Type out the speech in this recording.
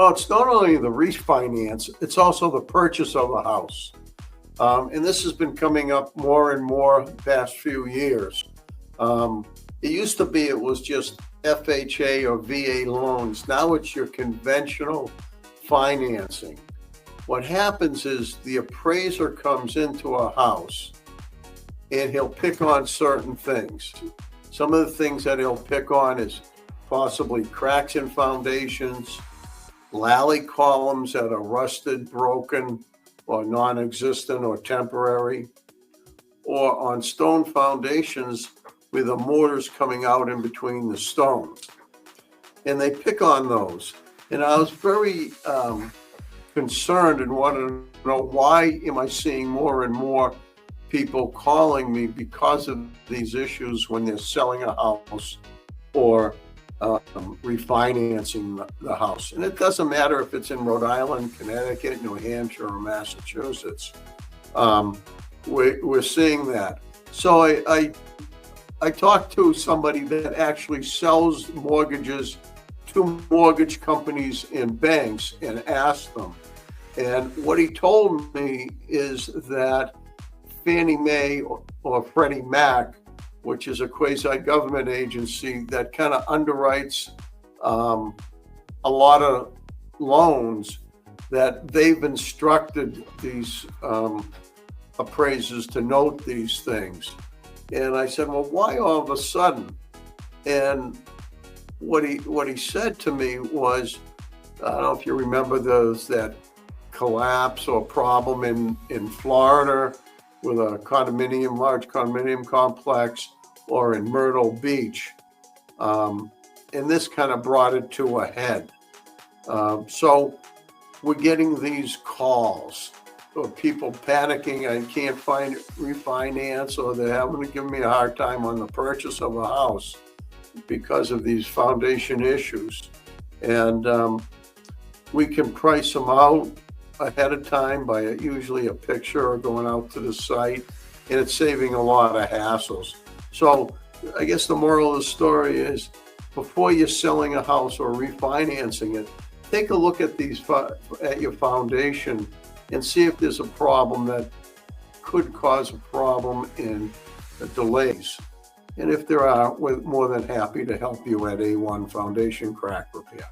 Well, it's not only the refinance, it's also the purchase of a house. And this has been coming up more and more the past few years. It used to be it was just FHA or VA loans. Now it's your conventional financing. What happens is the appraiser comes into a house and he'll pick on certain things. Some of the things that he'll pick on is possibly cracks in foundations, lally columns that are rusted, broken, or non-existent or temporary, or on stone foundations with the mortars coming out in between the stones. And they pick on those. And I was very concerned and wanted to know, why am I seeing more and more people calling me because of these issues when they're selling a house or refinancing the house? And it doesn't matter if it's in Rhode Island, Connecticut, New Hampshire, or Massachusetts. We're seeing that. So I talked to somebody that actually sells mortgages to mortgage companies and banks and asked them. And what he told me is that Fannie Mae or Freddie Mac, which is a quasi-government agency that kind of underwrites a lot of loans, that they've instructed these appraisers to note these things. And I said, well, why all of a sudden? And what he said to me was, I don't know if you remember that collapse or problem in Florida with a large condominium complex, or in Myrtle Beach. And this kind of brought it to a head. So we're getting these calls of people panicking, I can't find refinance, or they're having to give me a hard time on the purchase of a house because of these foundation issues. And we can price them out ahead of time by usually a picture or going out to the site, and it's saving a lot of hassles. So I guess the moral of the story is, before you're selling a house or refinancing it, take a look at your foundation and see if there's a problem that could cause a problem in the delays. And if there are, we're more than happy to help you at A1 Foundation Crack Repair.